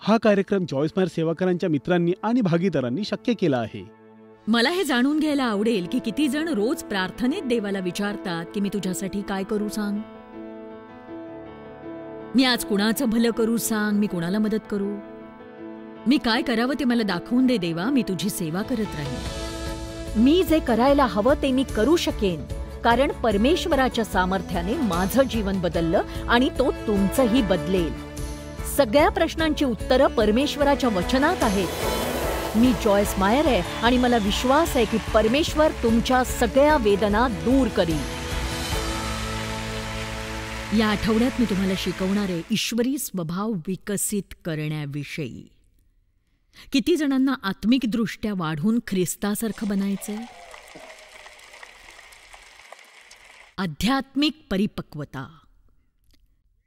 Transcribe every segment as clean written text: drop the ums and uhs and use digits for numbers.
हा कार्यक्रम जॉयस मायर सेवाकरांच्या मित्रांनी आणि भागीदारांनी शक्य केला आहे. मला हे जाणून घ्यायला आवडेल की किती जण रोज प्रार्थनेत देवाला विचारतात की मी तुझ्यासाठी काय करू सांग, मी आज कुणाचं भलं करू सांग, मी कुणाला मदत करू, मी काय करावं ते मला दाखवून दे देवा, मी तुझी सेवा करत राहीन. मी जे करायला हवं ते मी करू शकेन, कारण परमेश्वराच्या सामर्थ्याने माझं जीवन बदललं आणि तो तुमचंही बदलेल. सगळ्या प्रश्नांची उत्तरं परमेश्वराच्या वचनात आहेत. मी जॉयस मायर आहे आणि मला विश्वास आहे की परमेश्वर तुमच्या सगळ्या वेदना दूर करील. या आठवड्यात मी तुम्हाला शिकवणार आहे ईश्वरी स्वभाव विकसित करण्याविषयी. किती जणांना आत्मिकदृष्ट्या वाढून ख्रिस्तासारखं बनायचंय? आध्यात्मिक परिपक्वता.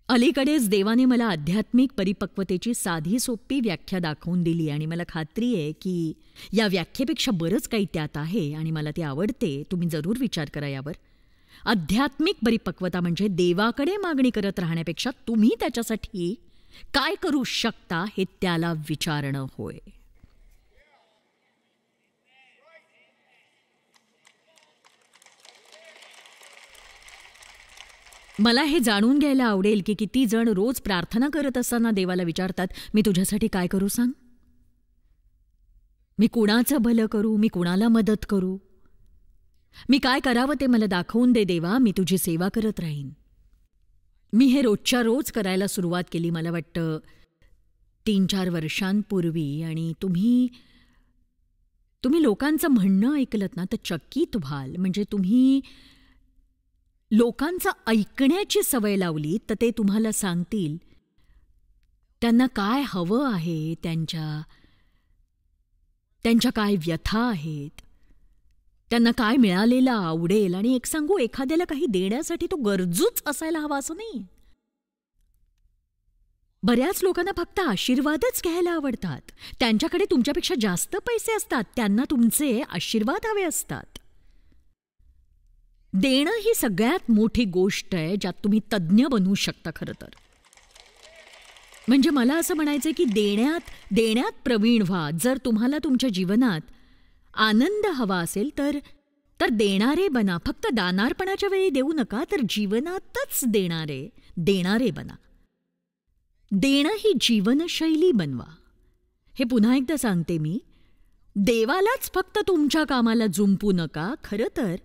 अलीकडेच देवाने मला आध्यात्मिक परिपक्वतेची साधी सोपी व्याख्या दाखवून दिली आणि मला खात्री आहे की या व्याख्येपेक्षा बरंच काही त्यात आहे आणि मला ती आवडते. तुम्ही जरूर विचार करा यावर. आध्यात्मिक परिपक्वता म्हणजे देवाकडे मागणी करत राहण्यापेक्षा तुम्ही त्याच्यासाठी काय करू शकता हे त्याला विचारणं होय. मला हे जाणून घ्यायला आवडेल की किती जण रोज प्रार्थना करत असताना देवाला विचारतात, मी तुझ्यासाठी काय करू सांग, मी कुणाचं भलं करू, मी कुणाला मदत करू, मी काय करावं ते मला दाखवून दे देवा, मी तुझी सेवा करत राहीन. मी हे रोजच्या रोज करायला सुरुवात केली मला वाटतं 3-4 वर्षांपूर्वी. आणि तुम्ही लोकांचं म्हणणं ऐकलत ना तर चकित व्हाल. म्हणजे तुम्ही लोकांचं ऐकण्याची सवय लावली तर ते तुम्हाला सांगतील त्यांना काय हवं आहे, त्यांच्या काय व्यथा आहेत, त्यांना काय मिळालेलं आवडेल. आणि एक सांगू, एखाद्याला काही देण्यासाठी तो गरजूच असायला हवा असं नाही. बऱ्याच लोकांना फक्त आशीर्वादच घ्यायला आवडतात. त्यांच्याकडे तुमच्यापेक्षा जास्त पैसे असतात, त्यांना तुमचे आशीर्वाद हवे असतात. देणं ही सगळ्यात मोठी गोष्ट आहे ज्यात तुम्ही तज्ज्ञ बनू शकता खरं तर. म्हणजे मला असं म्हणायचं की देण्यात प्रवीण व्हा. जर तुम्हाला तुमच्या जीवनात आनंद हवा असेल तर देणारे बना. फक्त दानार्पणाच्या वेळी देऊ नका, तर जीवनातच देणारे बना. देणं ही जीवनशैली बनवा. हे पुन्हा एकदा सांगते मी, देवालाच फक्त तुमच्या कामाला जुंपू नका. खरं तर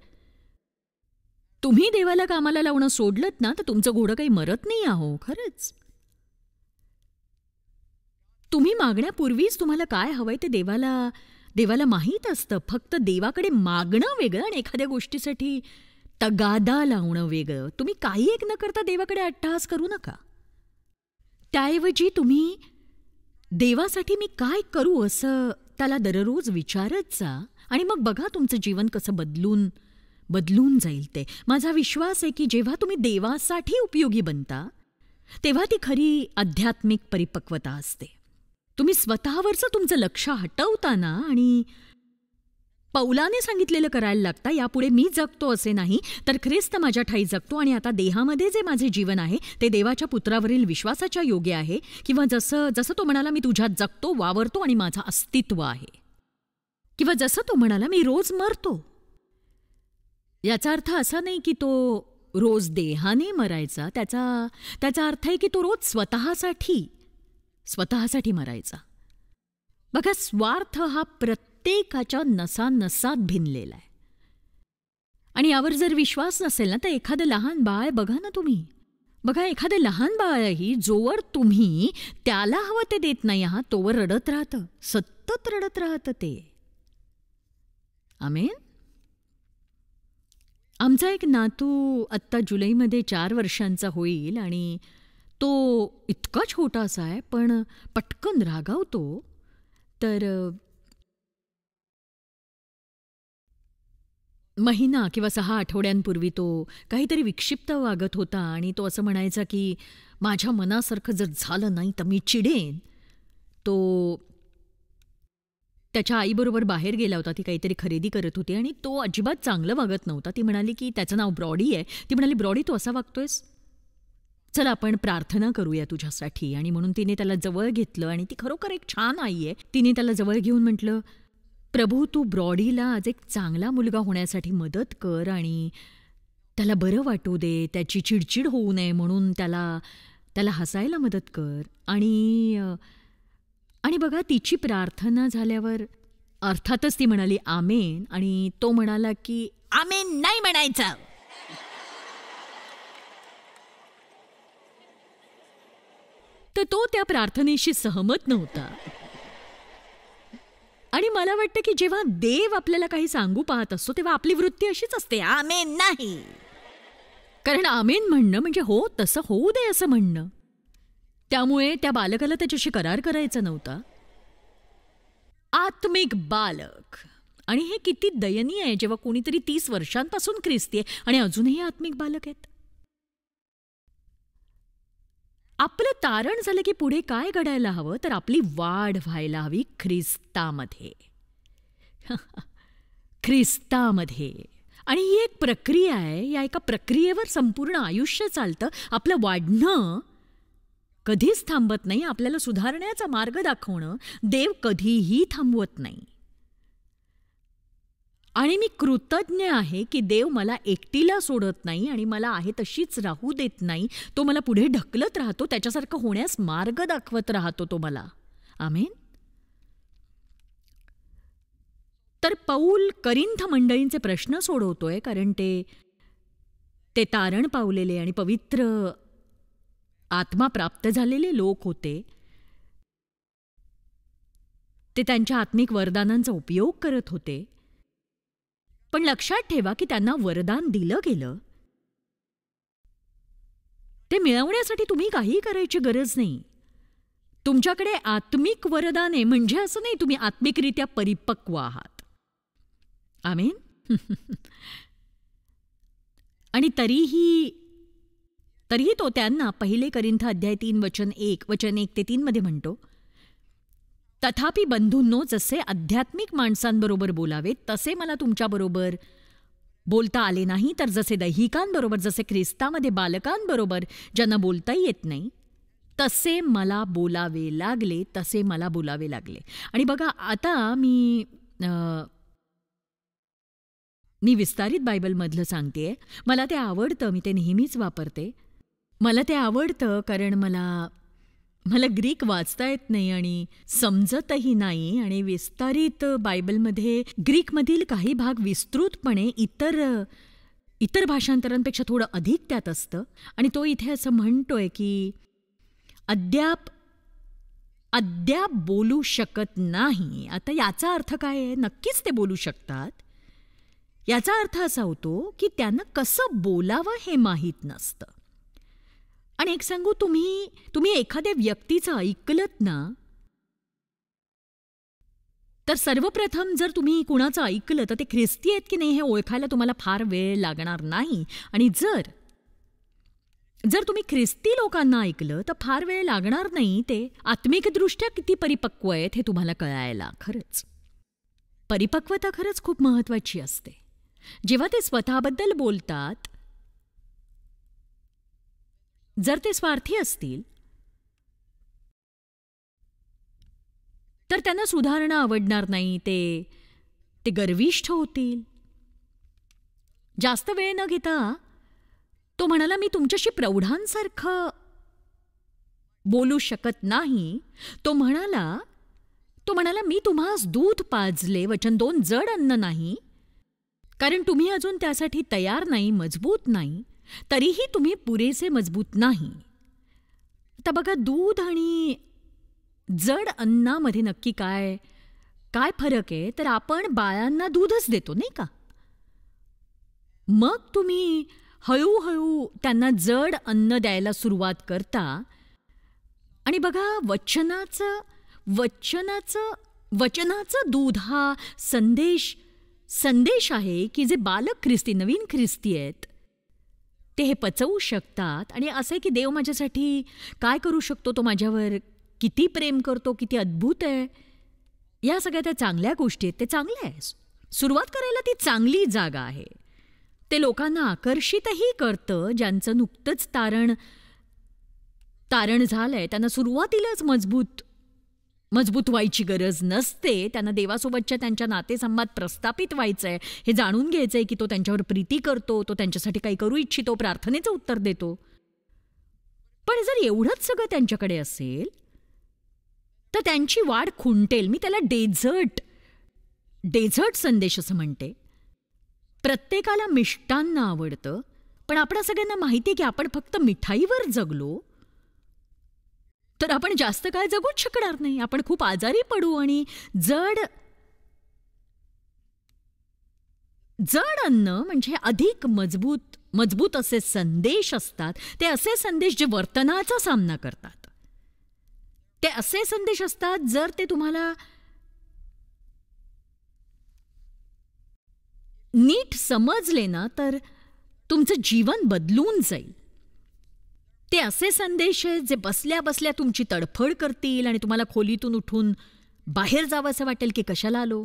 तुम्ही देवाला कामाला लावणं सोडलत ना तर तुमचं घोडं काही मरत नाही आहो. खरंच तुम्ही मागण्यापूर्वीच तुम्हाला काय हवंय ते देवाला माहीत असतं. फक्त देवाकडे मागणं वेगळं आणि एखाद्या गोष्टीसाठी तगादा लावणं वेगळं. तुम्ही काही एक न करता देवाकडे अट्टहास करू नका. त्याऐवजी तुम्ही देवासाठी मी काय करू असं त्याला दररोज विचारत जा आणि मग बघा तुमचं जीवन कसं बदलून जाईल ते. माझा विश्वास आहे की जेव्हा तुम्ही देवासाठी उपयोगी बनता तेव्हा ती खरी आध्यात्मिक परिपक्वता असते. तुम्ही स्वतःवरचं तुमचं लक्ष हटवताना आणि पौलाने सांगितलेलं करायला लागता, यापुढे मी जगतो असे नाही तर ख्रिस्त माझ्या ठाई जगतो आणि आता देहामध्ये जे माझे जीवन आहे ते देवाच्या पुत्रावरील विश्वासाच्या योग्य आहे. किंवा जसं तो म्हणाला मी तुझ्यात जगतो, वावरतो आणि माझं अस्तित्व आहे. किंवा जसं तो म्हणाला मी रोज मरतो. याचा अर्थ असा नाही की तो रोज देहाने मरायचा. त्याचा अर्थ आहे की तो रोज स्वतःसाठी मरायचा. बघा, स्वार्थ हा प्रत्येकाच्या नसानसात भिनलेला आहे. आणि यावर जर विश्वास नसेल ना तर एखादं लहान बाळ बघा ना तुम्ही. बघा, एखादं लहान बाळही जोवर तुम्ही त्याला हवं ते देत नाही आहात तोवर रडत राहतं, सतत रडत राहतं ते. आमेन. आमचा एक नातू आत्ता जुलैमध्ये 4 वर्षांचा होईल आणि तो इतका छोटासा आहे पण पटकन रागावतो. तर महिना किंवा 6 आठवड्यांपूर्वी तो काहीतरी विक्षिप्त वागत होता आणि तो असं म्हणायचा की माझ्या मनासारखं जर झालं नाही तर मी चिडेन. तो त्याच्या आईबरोबर बाहेर गेला होता. ती काहीतरी खरेदी करत होती आणि तो अजिबात चांगलं वागत नव्हता. ती म्हणाली की त्याचं नाव ब्रॉडी आहे. ती म्हणाली, ब्रॉडी तू असा वागतोयस. चल आपण प्रार्थना करूया तुझ्यासाठी. आणि म्हणून तिने त्याला जवळ घेतलं आणि ती खरोखर एक छान आई आहे. तिने त्याला जवळ घेऊन म्हटलं, प्रभू तू ब्रॉडीला आज एक चांगला मुलगा होण्यासाठी मदत कर आणि त्याला बरं वाटू दे, त्याची चिडचिड होऊ नये म्हणून त्याला हसायला मदत कर. आणि बघा तिची प्रार्थना झाल्यावर अर्थातच ती म्हणाली आमेन. आणि तो म्हणाला की आमेन नाही म्हणायचं. तर तो त्या प्रार्थनेशी सहमत नव्हता. आणि मला वाटतं की जेव्हा देव आपल्याला काही सांगू पाहत असतो तेव्हा आपली वृत्ती अशीच असते, आमेन नाही. कारण आमेन म्हणणं म्हणजे हो तसं होऊ दे असं म्हणणं. त्यामुळे त्या बालकाला त्याच्याशी करार करायचा नव्हता. आत्मिक बालक. आणि हे किती दयनीय आहे जेव्हा कोणीतरी 30 वर्षांपासून ख्रिस्ती आहे आणि अजूनही आत्मिक बालक आहेत. आपलं तारण झालं की पुढे काय घडायला हवं, तर आपली वाढ व्हायला हवी ख्रिस्तामध्ये. ख्रिस्तामध्ये. आणि ही एक प्रक्रिया आहे. या एका प्रक्रियेवर संपूर्ण आयुष्य चालतं. आपलं वाढणं कधीच थांबत नाही. आपल्याला सुधारण्याचा मार्ग दाखवणं देव कधीही थांबवत नाही. आणि मी कृतज्ञ आहे की देव मला एकटीला सोडत नाही आणि मला आहे तशीच राहू देत नाही. तो मला पुढे ढकलत राहतो, त्याच्यासारखं होण्यास मार्ग दाखवत राहतो तो मला. आमेन. तर पौल करिंथ मंडळींचे प्रश्न सोडवतोय कारण ते तारण पावलेले आणि पवित्र आत्मा प्राप्त झालेले लोक होते. ते त्यांच्या आत्मिक वरदानांचा उपयोग करत होते. पण लक्षात ठेवा की त्यांना वरदान दिलं गेलं. ते मिळवण्यासाठी तुम्ही काही करायची गरज नाही. तुमच्याकडे आत्मिक वरदान आहे म्हणजे असं नाही तुम्ही आत्मिकरित्या परिपक्व आहात. आमेन. आणि तरीही तो त्यांना 1 करिंथ अध्याय 3 वचन 1 ते 3 मध्ये म्हणतो, तथापि बंधूंनो, जसे आध्यात्मिक माणसांबरोबर बोलावे तसे मला तुमच्याबरोबर बोलता आले नाही, तर जसे दैहिकांबरोबर, जसे ख्रिस्तामध्ये बालकांबरोबर ज्यांना बोलता येत नाही तसे मला बोलावे लागले. आणि बघा आता मी विस्तारित बायबलमधलं सांगतेय. मला ते आवडतं, मी ते नेहमीच वापरते. मला ते आवडतं कारण मला ग्रीक वाचता येत नाही आणि समजतही नाही. आणि विस्तारित बायबलमध्ये ग्रीकमधील काही भाग विस्तृतपणे इतर भाषांतरांपेक्षा थोडं अधिक त्यात असतं. आणि तो इथे असं म्हणतोय की अद्याप बोलू शकत नाही. आता याचा अर्थ काय आहे? नक्कीच ते बोलू शकतात. याचा अर्थ असा होतो की त्यांना कसं बोलावं हे माहीत नसतं. आणि एक सांगू, तुम्ही एखाद्या व्यक्तीचं ऐकलत ना, तर सर्वप्रथम जर तुम्ही कुणाचं ऐकलं तर ते ख्रिस्ती आहेत की नाही हे ओळखायला तुम्हाला फार वेळ लागणार नाही. आणि जर तुम्ही ख्रिस्ती लोकांना ऐकलं तर फार वेळ लागणार नाही. ते आत्मिकदृष्ट्या किती परिपक्व आहेत हे तुम्हाला कळायला. खरंच परिपक्वता खरंच खूप महत्वाची असते. जेव्हा ते स्वतःबद्दल बोलतात, जर ते स्वार्थी असतील तर त्यांना सुधारणा आवडणार नाही. ते गर्विष्ठ होतील. जास्त वेळ न घेता तो म्हणाला, मी तुमच्याशी प्रौढांसारखं बोलू शकत नाही. तो म्हणाला मी तुम्हास दूध पाजले, वचन 2, जड अन्न नाही, कारण तुम्ही अजून त्यासाठी तयार नाही, मजबूत नाही. तरीही तुम्ही पुरेसे मजबूत नाही. आता बघा, दूध आणि जड अन्नामध्ये नक्की काय फरक आहे? तर आपण बाळांना दूधच देतो नाही का? मग तुम्ही हळूहळू त्यांना जड अन्न द्यायला सुरुवात करता. आणि बघा, वचनाचं दूध हा संदेश आहे की जे बालक ख्रिस्ती, नवीन ख्रिस्ती आहेत ते हे पचवू शकतात. आणि असं आहे की देव माझ्यासाठी काय करू शकतो, तो माझ्यावर किती प्रेम करतो, किती अद्भुत आहे. या सगळ्या त्या चांगल्या गोष्टी आहेत. ते चांगलं आहे. सुरुवात करायला ती चांगली जागा आहे. ते लोकांना आकर्षितही करतं ज्यांचं नुकतंच तारण तारण झालंय, त्यांना सुरुवातीलाच मजबूत व्हायची गरज नसते. त्यांना देवासोबतच्या त्यांच्या नातेसंबंध प्रस्थापित व्हायचंय, हे जाणून घ्यायचंय की तो त्यांच्यावर प्रीती करतो, तो त्यांच्यासाठी काही करू इच्छितो, प्रार्थनेचं उत्तर देतो. पण जर एवढंच सगळं त्यांच्याकडे असेल तर त्यांची वाढ खुंटेल. मी त्याला डेझर्ट संदेश असं म्हणते. प्रत्येकाला मिष्टान्न आवडतं, पण आपणा सगळ्यांना माहिती आहे की आपण फक्त मिठाईवर जगलो तर आपण जास्त काळ जगूच शकणार नाही. आपण खूप आजारी पडू आणि जड अन्न म्हणजे अधिक मजबूत असे संदेश असतात. ते असे संदेश जे वर्तनाचा सामना करतात. ते असे संदेश असतात जर ते तुम्हाला नीट समजले ना तर तुमचं जीवन बदलून जाईल. ते असे संदेश आहेत जे बसल्या बसल्या तुमची तडफड करतील आणि तुम्हाला खोलीतून उठून बाहेर जावं असं वाटेल की कशाला आलो.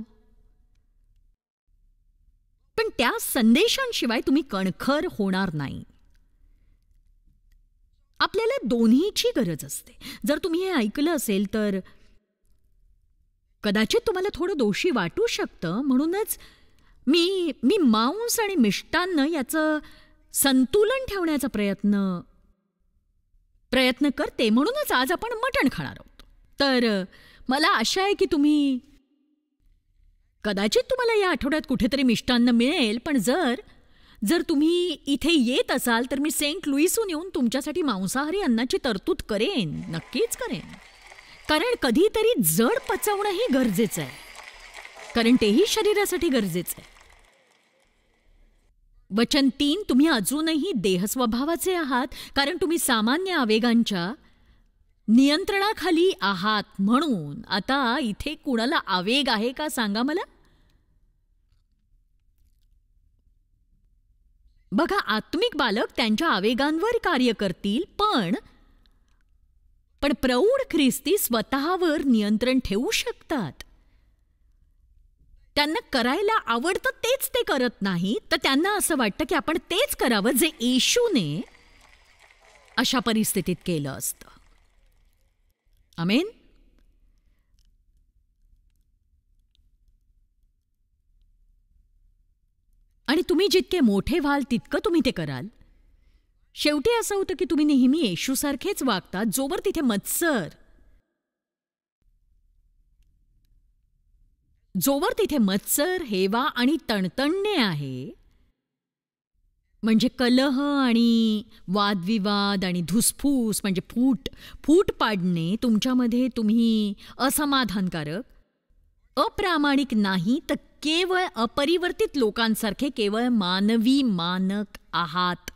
पण त्या संदेशांशिवाय तुम्ही कणखर होणार नाही. आपल्याला दोन्हीची गरज असते. जर तुम्ही हे ऐकलं असेल तर कदाचित तुम्हाला थोडं दोषी वाटू शकतं. म्हणूनच मी मांस आणि मिष्टान्न याचं संतुलन ठेवण्याचा प्रयत्न करते. म्हणूनच आज आपण मटण खाणार आहोत. तर मला आशा आहे की कदाचित तुम्हाला या आठवड्यात कुठेतरी मिष्टान्न मिळेल. पण जर तुम्ही इथे येत असाल तर मी सेंट लुईसहून येऊन तुमच्यासाठी मांसाहारी अन्नाची तरतूद करेन, नक्कीच करेन. कारण कधीतरी जड पचवणंही गरजेचं आहे, कारण तेही शरीरासाठी गरजेचं आहे. वचन 3, तुम्ही अजूनही देहस्वभावाचे आहात, कारण तुम्ही सामान्य आवेगांच्या नियंत्रणाखाली आहात. म्हणून आता इथे कुणाला आवेग आहे का सांगा मला. बघा, आत्मिक बालक त्यांच्या आवेगांवर कार्य करतील, पण प्रौढ ख्रिस्ती स्वतःवर नियंत्रण ठेवू शकतात. त्यांना करायला आवडतं तेच ते करत नाही, तर त्यांना असं वाटतं की आपण तेच करावं जे येशूने अशा परिस्थितीत केलं असतं. आमेन. आणि तुम्ही जितके मोठे व्हाल तितकं तुम्ही ते कराल. शेवटी असं होतं की तुम्ही नेहमी येशूसारखेच वागतात. जोवर तिथे मत्सर, हेवा आणि तणतणणे आहे, म्हणजे कलह आणि वादविवाद आणि धुसफूस म्हणजे फूट पाडणे तुमच्यामध्ये, तुम्ही असमाधानकारक, अप्रामाणिक नाही तर केवळ अपरिवर्तित लोकांसारखे केवळ मानवी मानक आहात.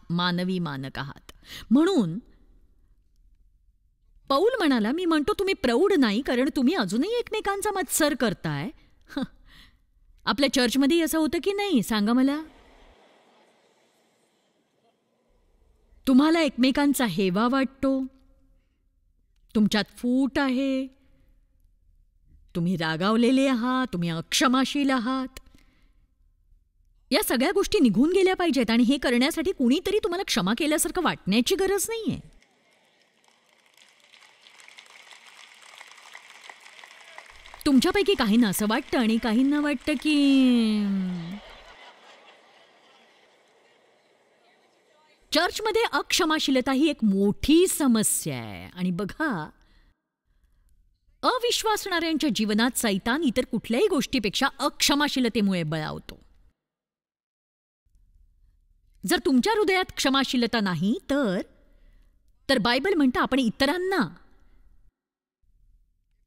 म्हणून पौल म्हणाला, मी म्हणतो तुम्ही प्रौढ नाही, कारण तुम्ही अजूनही एकमेकांचा मत्सर करताय. आपल्या चर्चमध्ये असं होतं की नाही सांगा मला. तुम्हाला एकमेकांचा हेवा वाटतो, तुमच्यात फूट आहे, तुम्ही रागावलेले आहात, तुम्ही अक्षमाशील आहात. या सगळ्या गोष्टी निघून गेल्या पाहिजेत आणि हे करण्यासाठी कुणीतरी तुम्हाला क्षमा केल्यासारखं वाटण्याची गरज नाहीये. तुमच्यापैकी काहींना असं वाटतं आणि काहींना वाटतं की चर्चमध्ये अक्षमाशीलता ही एक मोठी समस्या आहे. आणि बघा, अविश्वासणाऱ्यांच्या जीवनात सैतान इतर कुठल्याही गोष्टीपेक्षा अक्षमाशीलतेमुळे बळावतो. जर तुमच्या हृदयात क्षमाशीलता नाही तर बायबल म्हणतं आपण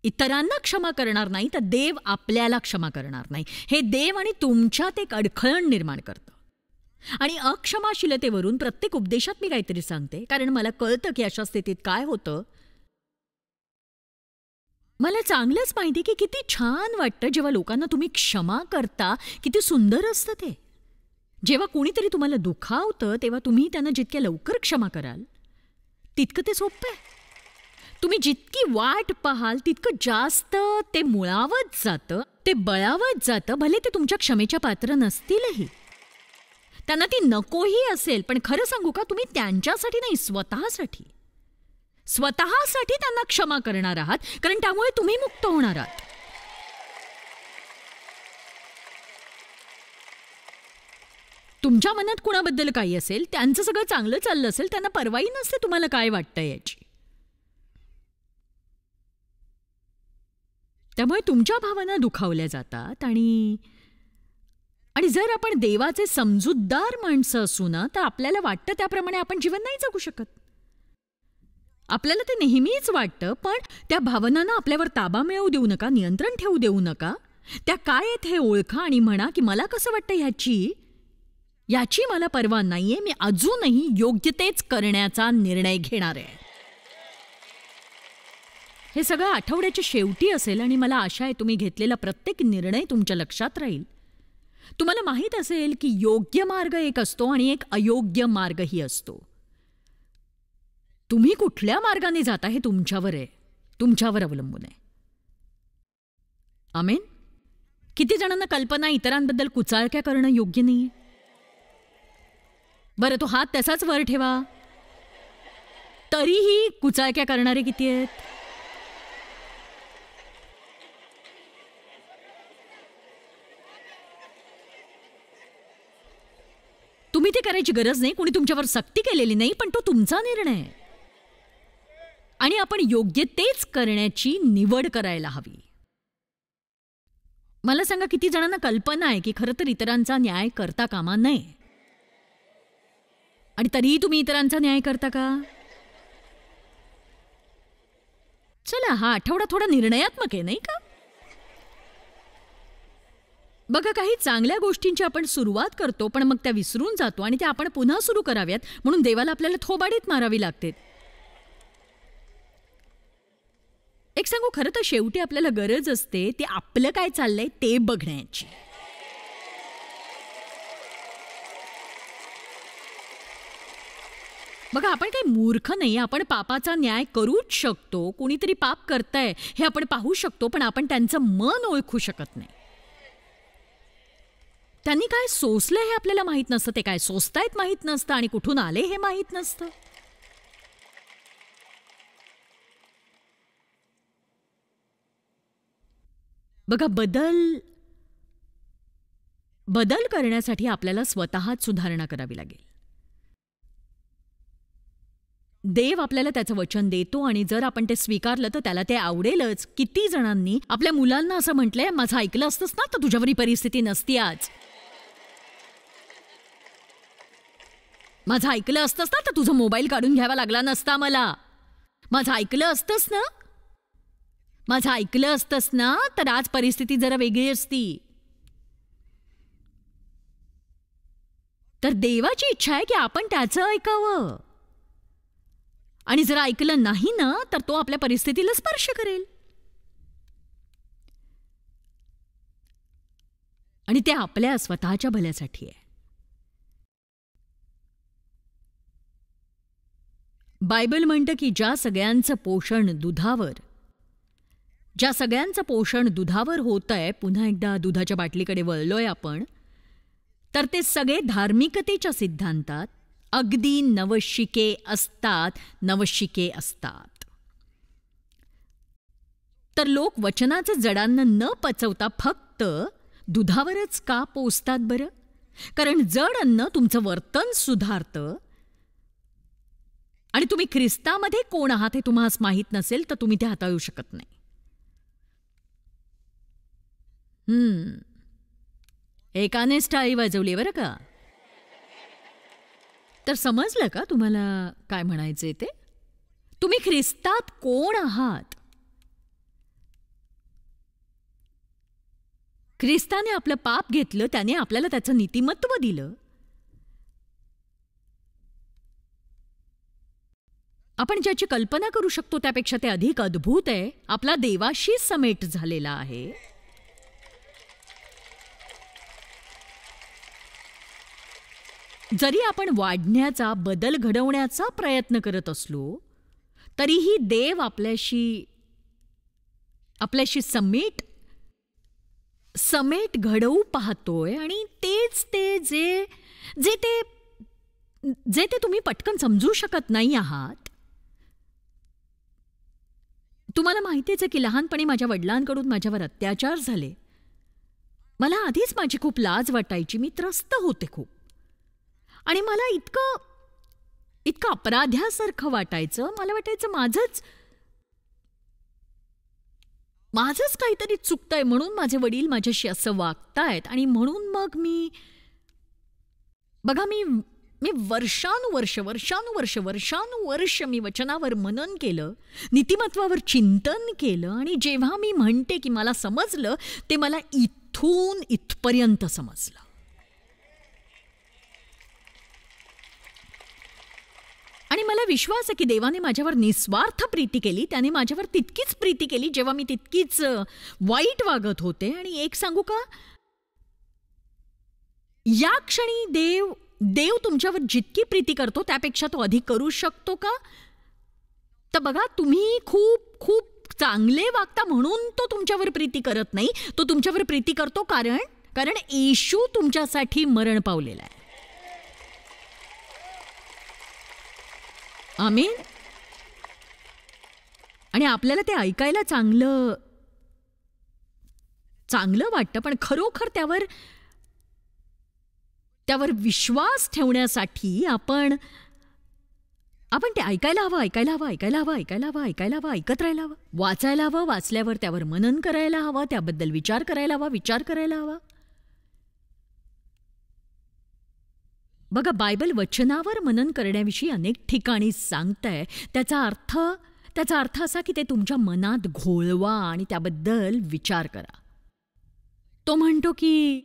इतरांना क्षमा करणार नाही तर देव आपल्याला क्षमा करणार नाही. हे देव आणि तुमच्यात एक अडखळण निर्माण करतं. आणि अक्षमाशीलतेवरून प्रत्येक उपदेशात मी काहीतरी सांगते, कारण मला कळतं की अशा स्थितीत काय होतं. मला चांगलंच माहिती की किती छान वाटतं जेव्हा लोकांना तुम्ही क्षमा करता. किती सुंदर असतं ते. जेव्हा कुणीतरी तुम्हाला दुखावतं तेव्हा तुम्ही त्यांना जितक्या लवकर क्षमा कराल तितकं ते सोपं आहे. तुम्ही जितकी वाट पाहाल तितकं जास्त ते मुळावत जातं, ते बळावत जातं. भले ते तुमच्या क्षमेच्या पात्र नसतीलही, त्यांना ती नकोही असेल, पण खरं सांगू का, तुम्ही त्यांच्यासाठी नाही, स्वतःसाठी त्यांना क्षमा करणार आहात, कारण त्यामुळे तुम्ही मुक्त होणार आहात. तुमच्या मनात कुणाबद्दल काही असेल, त्यांचं सगळं चांगलं चाललं असेल, त्यांना परवाई नसते तुम्हाला काय वाटतं याची. त्यामुळे तुमच्या भावना दुखावल्या जातात. आणि जर आपण देवाचे समजूतदार माणसं असू ना, तर आपल्याला वाटतं त्याप्रमाणे आपण जीवन नाही जगू शकत. आपल्याला ते नेहमीच वाटतं, पण त्या भावनांना आपल्यावर ताबा मिळवू देऊ नका, नियंत्रण ठेवू देऊ नका. त्या काय आहेत हे ओळखा आणि म्हणा की मला कसं वाटतं याची मला पर्वा नाहीये, मी अजूनही योग्य तेच करण्याचा निर्णय घेणार आहे. हे सगळं आठवड्याच्या शेवटी असेल आणि मला आशा आहे तुम्ही घेतलेला प्रत्येक निर्णय तुमच्या लक्षात राहील. तुम्हाला माहीत असेल की योग्य मार्ग एक असतो आणि एक अयोग्य मार्गही असतो. तुम्ही कुठल्या मार्गाने जाता हे तुमच्यावर आहे, तुमच्यावर अवलंबून आहे. आमेन. किती जणांना कल्पना इतरांबद्दल कुचाळक्या करणं योग्य नाहीये? बरं, तो हात तसाच वर ठेवा. तरीही कुचाळक्या करणारे किती आहेत? तुम्ही ते करायची गरज नाही, कोणी तुमच्यावर सक्ती केलेली नाही, पण तो तुमचा निर्णय आहे आणि आपण योग्य तेच करण्याची निवड करायला हवी. मला सांगा, किती जणांना कल्पना आहे की खरं तर इतरांचा न्याय करता कामा नये, आणि तरीही तुम्ही इतरांचा न्याय करता का? चला, हा आठवडा थोडा निर्णयात्मक आहे, नाही का? बघा, काही चांगल्या गोष्टींची आपण सुरुवात करतो, पण मग त्या विसरून जातो आणि त्या आपण पुन्हा सुरू कराव्यात म्हणून देवाला आपल्याला थोबाडीत मारावी लागते. एक सांगू, खरं तर शेवटी आपल्याला गरज असते ते आपलं काय चाललंय ते बघण्याची. बघा, आपण काही मूर्ख नाही, आपण पापाचा न्याय करूच शकतो. कोणीतरी पाप करतंय हे आपण पाहू शकतो, पण आपण त्यांचं मन ओळखू शकत नाही. त्यांनी काय सोसलं हे आपल्याला माहित नसतं, ते काय सोसतायत माहित नसतं, आणि कुठून आले हे माहित नसतं. बघा, बदल करण्यासाठी आपल्याला स्वतःच सुधारणा करावी लागेल. देव आपल्याला त्याचं वचन देतो आणि जर आपण ते स्वीकारलं तर त्याला ते आवडेलच. किती जणांनी आपल्या मुलांना असं म्हटलंय, माझं ऐकलं असतंस ना तर तुझ्यावर ही परिस्थिती नसती आज. माझं ऐकलं असतंस ना तर तुझा मोबाईल काढून घ्यावा लागला नसता मला. माझं ऐकलं असतंस ना, माझं ऐकलं असतंस ना तर आज परिस्थिती जरा वेगळी असती. तर देवाची इच्छा आहे की आपण त्याचं ऐकावं, आणि जर ऐकलं नाही ना तर तो आपल्या परिस्थितीला स्पर्श करेल, आणि ते आपल्या स्वतःच्या भल्यासाठी आहे. बायबल म्हणतं की ज्या सगळ्यांचं पोषण दुधावर होतंय, पुन्हा एकदा दुधाच्या बाटलीकडे वळलोय आपण, तर ते सगळे धार्मिकतेच्या सिद्धांतात अगदी नवशिके असतात. तर लोक वचनाचं जडांना न पचवता फक्त दुधावरच का पोसतात बरं? कारण जड अन्न तुमचं वर्तन सुधारतं, आणि तुम्ही ख्रिस्तामध्ये कोण आहात हे तुम्हाला माहीत नसेल तर तुम्ही ते हाताळू शकत नाही. एकाने टाळी वाजवली बरं का. तर समजलं का तुम्हाला काय म्हणायचंय ते? तुम्ही ख्रिस्तात कोण आहात? ख्रिस्ताने आपलं पाप घेतलं, त्याने आपल्याला त्याचं नीतिमत्व दिलं. आपण ज्याची कल्पना करू शकतो त्यापेक्षा ते अधिक अद्भुत आहे. आपला देवाशी समेट झालेला आहे. जरी आपण वाढण्याचा, बदल घडवण्याचा प्रयत्न करत असलो तरीही देव आपल्याशी समेट घडवू पाहतोय, आणि तेच ते जे ते तुम्ही पटकन समजू शकत नाही आहात, तुम्हाला माहितीच आहे की लहानपणी माझ्या वडिलांकडून माझ्यावर अत्याचार झाले. मला आधीच माझी खूप लाज वाटायची, मी त्रस्त होते खूप. आणि मला इतकं अपराध्यासारखं वाटायचं. मला वाटायचं माझंच काहीतरी चुकतंय म्हणून माझे वडील माझ्याशी असं वागतायत. आणि म्हणून मग मी वर्षानुवर्ष मी वचनावर मनन केलं, नीतिमत्वावर चिंतन केलं. आणि जेव्हा मी म्हणते की मला समजलं, ते मला इथून इथपर्यंत समजलं. आणि मला विश्वास आहे की देवाने माझ्यावर निस्वार्थ प्रीती केली. त्याने माझ्यावर तितकीच प्रीती केली जेव्हा मी तितकीच वाईट वागत होते. आणि एक सांगू का, या क्षणी देव तुमच्यावर जितकी प्रीती करतो त्यापेक्षा तो अधिक करू शकतो का? तर बघा, तुम्ही खूप खूप चांगले वागता म्हणून तो तुमच्यावर प्रीती करत नाही. तो तुमच्यावर प्रीती करतो कारण येशू तुमच्यासाठी मरण पावलेला आहे. आमीन. आणि आपल्याला ते ऐकायला चांगलं वाटतं, पण खरोखर त्यावर विश्वास ठेवण्यासाठी आपण ते ऐकायला हवं, ऐकत राहायला हवं, वाचायला हवं, वाचल्यावर त्यावर मनन करायला हवं, त्याबद्दल विचार करायला हवा. बघा, बायबल वचनावर मनन करण्याविषयी अनेक ठिकाणी सांगतंय. त्याचा अर्थ असा की ते तुमच्या मनात घोळवा आणि त्याबद्दल विचार करा. तो म्हणतो की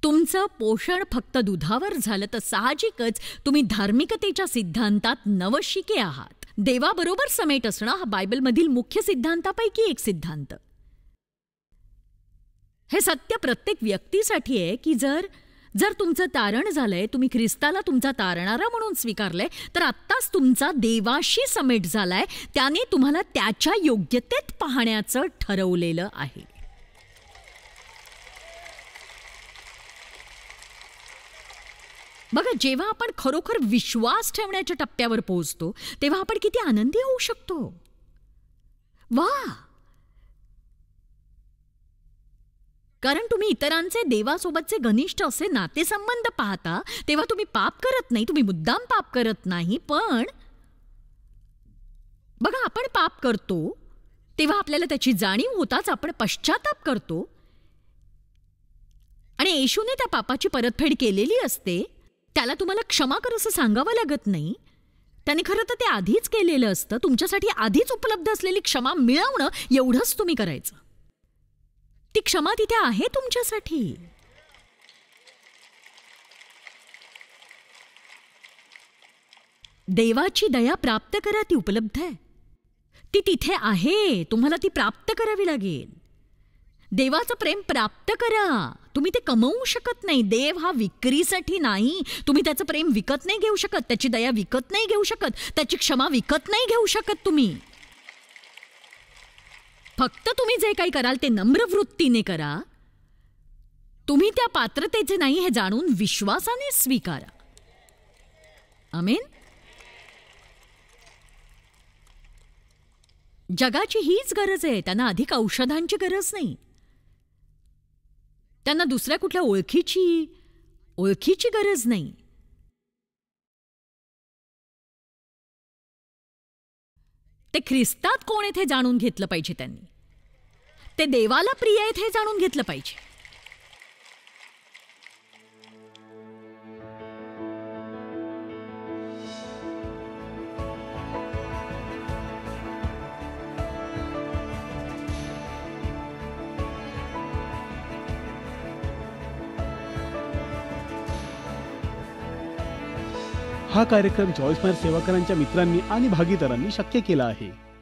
तुमचं पोषण फक्त दुधावर झालं तर साहजिकच तुम्ही धार्मिकतेच्या सिद्धांतात नवशिके आहात. देवाबरोबर समेट असणं हा बायबलमधील मुख्य सिद्धांतापैकी एक सिद्धांत. हे सत्य प्रत्येक व्यक्तीसाठी आहे की जर तुमचं तारण झालंय, तुम्ही ख्रिस्ताला तुमचा तारणारा म्हणून स्वीकारलंय, तर आत्ताच तुमचा देवाशी समेट झालाय. त्याने तुम्हाला त्याच्या योग्यतेत पाहण्याचं ठरवलेलं आहे. बघा, जेव्हा आपण खरोखर विश्वास ठेवण्याच्या टप्प्यावर पोहोचतो तेव्हा आपण किती आनंदी होऊ शकतो. वा, कारण तुम्ही इतरांचे देवासोबतचे घनिष्ठ असे नातेसंबंध पाहता तेव्हा तुम्ही पाप करत नाही, तुम्ही मुद्दाम पाप करत नाही. पण बघा, आपण पाप करतो तेव्हा आपल्याला त्याची जाणीव होताच आपण पश्चाताप करतो. आणि येशूने त्या पापाची परतफेड केलेली असते. त्याला तुम्हाला क्षमा कर असं सांगावं लागत नाही. त्याने खरं तर ते आधीच केलेलं असतं. तुमच्यासाठी आधीच उपलब्ध असलेली क्षमा मिळवणं एवढंच तुम्ही करायचं. ती क्षमा तिथे आहे तुमच्यासाठी. देवाची दया प्राप्त करा, ती उपलब्ध आहे, ती तिथे आहे. तुम्हाला ती प्राप्त करावी लागेल. देवाचं प्रेम प्राप्त करा. तुम्ही ते कमवू शकत नाही. देव हा विक्रीसाठी नाही. तुम्ही त्याचं प्रेम विकत नाही घेऊ शकत, त्याची दया विकत नाही घेऊ शकत, त्याची क्षमा विकत नाही घेऊ शकत तुम्ही. फक्त तुम्ही जे काही कराल ते नम्र वृत्तीने करा. तुम्ही त्या पात्रतेचे नाही हे जाणून विश्वासाने स्वीकारा. आमेन. जगाची हीच गरज आहे. त्यांना अधिक औषधांची गरज नाही. त्यांना दुसऱ्या कुठल्या ओळखीची गरज नाही. ते ख्रिस्तात कोण आहेत हे जाणून घेतलं पाहिजे. त्यांनी ते देवाला प्रिय आहेत हे जाणून घेतलं पाहिजे. हा कार्यक्रम चॉईस मायर सेवाकरांच्या मित्रांनी आणि भागीदारांनी शक्य केला आहे.